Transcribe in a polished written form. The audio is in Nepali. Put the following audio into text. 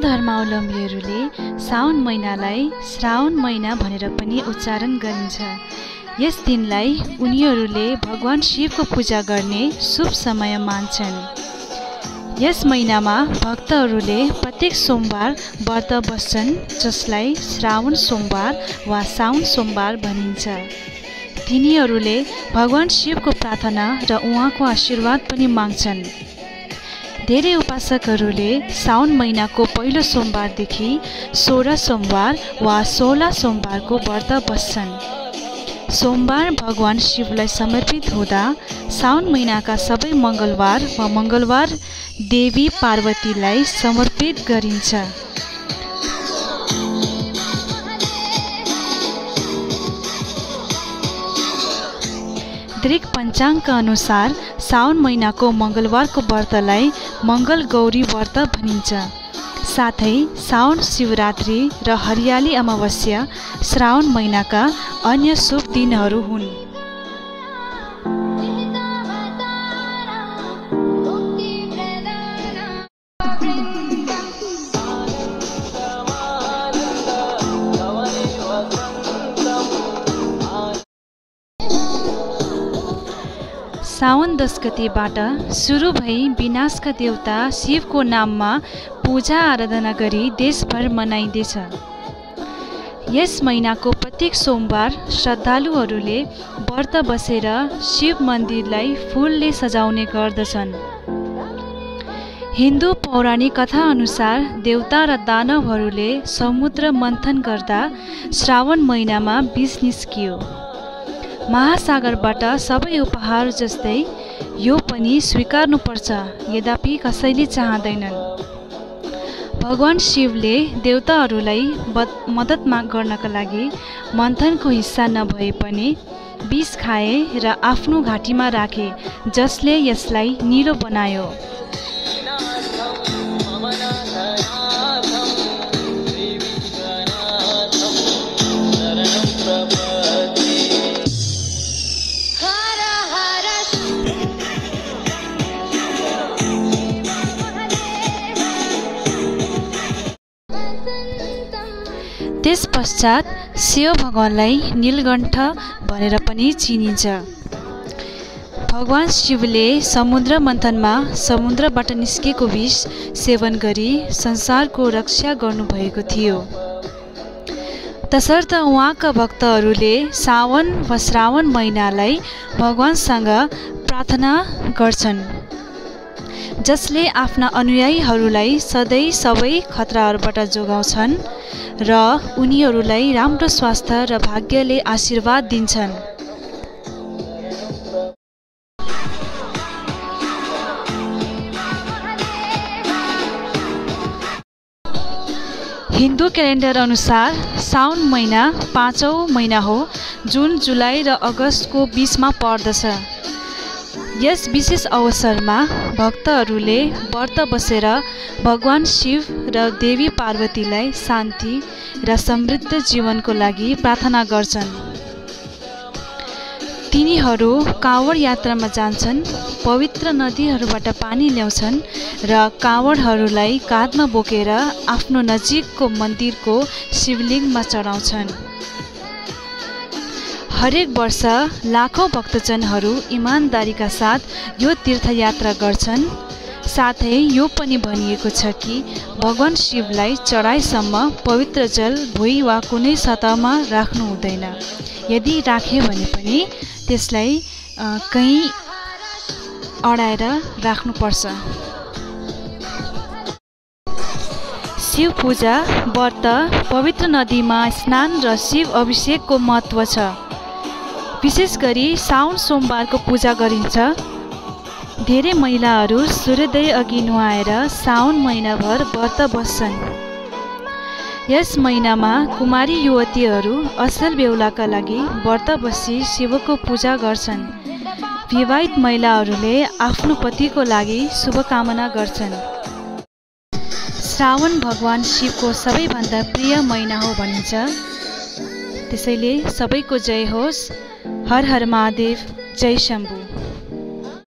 धर्मावलम्बीहरूले साउन महिनालाई श्रावण महिना भनेर पनि उच्चारण गरिन्छ। यस दिनलाई उनीहरूले भगवान शिवको पूजा गर्ने शुभ समय मान्छन्। यस महिनामा भक्तहरूले प्रत्येक सोमबार व्रत बस्छन्, जसलाई श्रावण सोमबार वा साउन सोमबार भनिन्छ। तिनीहरूले भगवान शिवको प्रार्थना र उहाँको आशीर्वाद पनि माग्छन्। धेरै उपासकहरूले साउन महिनाको पहिलो सोमबारदेखि 16 सोमबार वा 16 सोमबारको व्रत बस्छन्। सोमबार भगवान शिवलाई समर्पित हुँदा साउन महिनाका सबै मङ्गलबार वा मङ्गलबार देवी पार्वतीलाई समर्पित गरिन्छ। वैदिक पञ्चाङ्गका अनुसार साउन महिनाको मङ्गलबारको व्रतलाई मङ्गल गौरी व्रत भनिन्छ। साथै साउन शिवरात्रि र हरियाली अमावस्या श्रावण महिनाका अन्य शुभ दिनहरू हुन्। साउन 10 गतेबाट सुरु भई विनाशका देवता शिवको नाममा पूजा आराधना गरी देशभर मनाइँदैछ। यस महिनाको प्रत्येक सोमबार श्रद्धालुहरूले व्रत बसेर शिव मन्दिरलाई फूलले सजाउने गर्दछन्। हिन्दू पौराणिक कथा अनुसार देवता र दानवहरूले समुद्र मन्थन गर्दा श्रावण महिनामा विष निस्कियो। महासागरबाट सबै उपहार जस्तै यो पनि स्वीकार्नुपर्छ, यद्यपि कसैले चाहँदैनन्। भगवान शिवले देवताहरूलाई मद्दत गर्नका लागि मन्थनको हिस्सा नभए पनि विष खाए र आफ्नो घाँटीमा राखे, जसले यसलाई निलो बनायो। त्यस पश्चात शिव भगवानलाई नीलकण्ठ भनेर पनि चिनिन्छ। भगवान शिवले समुद्र मन्थनमा समुद्रबाट निस्केको विष सेवन गरी संसारको रक्षा गर्नुभएको थियो। तसर्थ उहाँका भक्तहरूले सावन वा श्रावण महिनालाई भगवानसँग प्रार्थना गर्छन्, जसले आफ्ना अनुयायीहरूलाई सधैँ सबै खतराहरूबाट जोगाउँछन् र उनीहरूलाई राम्रो स्वास्थ्य र भाग्यले आशीर्वाद दिन्छन्। हिन्दू क्यालेन्डर अनुसार साउन महिना 5औं महिना हो, जुन, जुलाई र अगस्तको बीचमा पर्दछ। यस विशेष अवसरमा भक्तहरूले व्रत बसेर भगवान शिव र देवी पार्वतीलाई शान्ति र समृद्ध जीवनको लागि प्रार्थना गर्छन्। तिनीहरू काँवड यात्रामा जान्छन्, पवित्र नदीहरूबाट पानी ल्याउँछन् र काँवडहरूलाई काँधमा बोकेर आफ्नो नजिकको मन्दिरको शिवलिङ्गमा चढाउँछन्। हरेक वर्ष लाखौं भक्तजनहरू इमानदारीका साथ यो तीर्थयात्रा गर्छन्। साथै यो पनि भनिएको छ कि भगवान शिवलाई चढाइसम्म पवित्र जल भुइँ वा कुनै सतहमा राख्नु हुँदैन। यदि राखे भने पनि त्यसलाई कहीँ अडाएर राख्नुपर्छ। शिव पूजा, व्रत, पवित्र नदीमा स्नान र शिव अभिषेकको महत्त्व छ। विशेष गरी साउन सोमबारको पूजा गरिन्छ। धेरै महिलाहरू सूर्योदय अघि नुहाएर साउन महिनाभर व्रत बस्छन्। यस महिनामा कुमारी युवतीहरू असल बेहुलाका लागि व्रत बसी शिवको पूजा गर्छन्। विवाहित महिलाहरूले आफ्नो पतिको लागि शुभकामना गर्छन्। श्रावण भगवान शिवको सबैभन्दा प्रिय महिना हो भनिन्छ। त्यसैले सबैको जय होस्। हर हर महादेव, जय शम्भु।